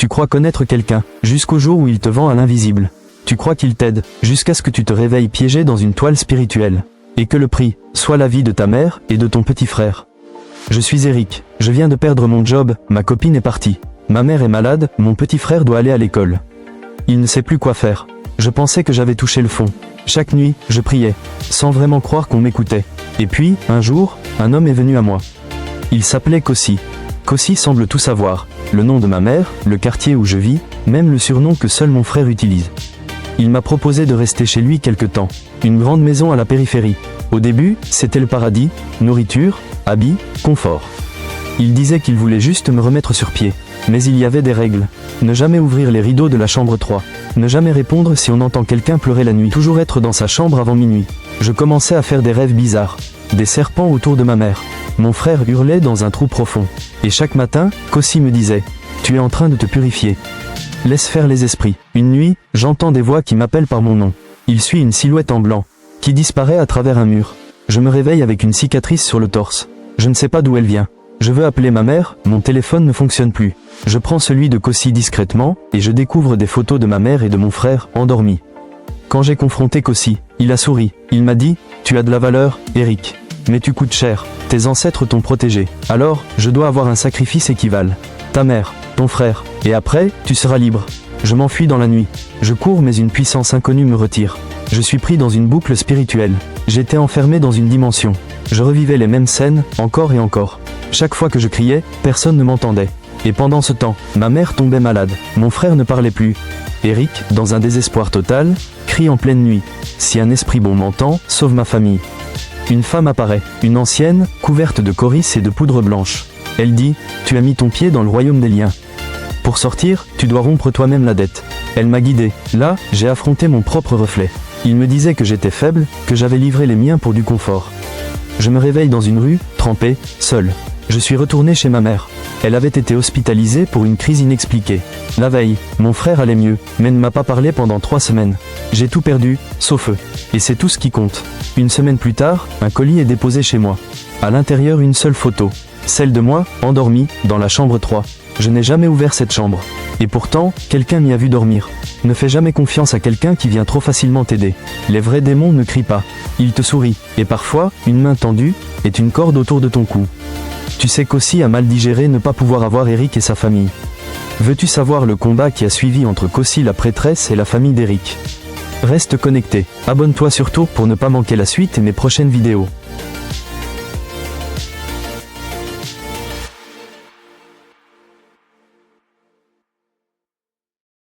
Tu crois connaître quelqu'un, jusqu'au jour où il te vend à l'invisible. Tu crois qu'il t'aide, jusqu'à ce que tu te réveilles piégé dans une toile spirituelle. Et que le prix, soit la vie de ta mère et de ton petit frère. Je suis Eric, je viens de perdre mon job, ma copine est partie. Ma mère est malade, mon petit frère doit aller à l'école. Il ne sait plus quoi faire. Je pensais que j'avais touché le fond. Chaque nuit, je priais, sans vraiment croire qu'on m'écoutait. Et puis, un jour, un homme est venu à moi. Il s'appelait Kossi. Kossi semble tout savoir, le nom de ma mère, le quartier où je vis, même le surnom que seul mon frère utilise. Il m'a proposé de rester chez lui quelque temps. Une grande maison à la périphérie. Au début, c'était le paradis, nourriture, habits, confort. Il disait qu'il voulait juste me remettre sur pied. Mais il y avait des règles. Ne jamais ouvrir les rideaux de la chambre 3. Ne jamais répondre si on entend quelqu'un pleurer la nuit. Toujours être dans sa chambre avant minuit. Je commençais à faire des rêves bizarres. Des serpents autour de ma mère. Mon frère hurlait dans un trou profond. Et chaque matin, Kossi me disait « Tu es en train de te purifier. Laisse faire les esprits. » Une nuit, j'entends des voix qui m'appellent par mon nom. Il suit une silhouette en blanc, qui disparaît à travers un mur. Je me réveille avec une cicatrice sur le torse. Je ne sais pas d'où elle vient. Je veux appeler ma mère, mon téléphone ne fonctionne plus. Je prends celui de Kossi discrètement, et je découvre des photos de ma mère et de mon frère, endormis. Quand j'ai confronté Kossi, il a souri. Il m'a dit « Tu as de la valeur, Eric. Mais tu coûtes cher. Tes ancêtres t'ont protégé. Alors, je dois avoir un sacrifice équivalent. Ta mère, ton frère, et après, tu seras libre. » Je m'enfuis dans la nuit. Je cours mais une puissance inconnue me retire. Je suis pris dans une boucle spirituelle. J'étais enfermé dans une dimension. Je revivais les mêmes scènes, encore et encore. Chaque fois que je criais, personne ne m'entendait. Et pendant ce temps, ma mère tombait malade. Mon frère ne parlait plus. Eric, dans un désespoir total, crie en pleine nuit. Si un esprit bon m'entend, sauve ma famille. Une femme apparaît, une ancienne, couverte de corysse et de poudre blanche. Elle dit, tu as mis ton pied dans le royaume des liens. Pour sortir, tu dois rompre toi-même la dette. Elle m'a guidé. Là, j'ai affronté mon propre reflet. Il me disait que j'étais faible, que j'avais livré les miens pour du confort. Je me réveille dans une rue, trempé, seul. Je suis retourné chez ma mère. Elle avait été hospitalisée pour une crise inexpliquée. La veille, mon frère allait mieux, mais ne m'a pas parlé pendant 3 semaines. J'ai tout perdu, sauf eux. Et c'est tout ce qui compte. Une semaine plus tard, un colis est déposé chez moi. À l'intérieur, une seule photo. Celle de moi, endormie, dans la chambre 3. Je n'ai jamais ouvert cette chambre. Et pourtant, quelqu'un m'y a vu dormir. Ne fais jamais confiance à quelqu'un qui vient trop facilement t'aider. Les vrais démons ne crient pas. Ils te sourient. Et parfois, une main tendue est une corde autour de ton cou. Tu sais qu'Kossi a mal digéré ne pas pouvoir avoir Eric et sa famille. Veux-tu savoir le combat qui a suivi entre Kossi la prêtresse et la famille d'Eric? Reste connecté. Abonne-toi surtout pour ne pas manquer la suite et mes prochaines vidéos.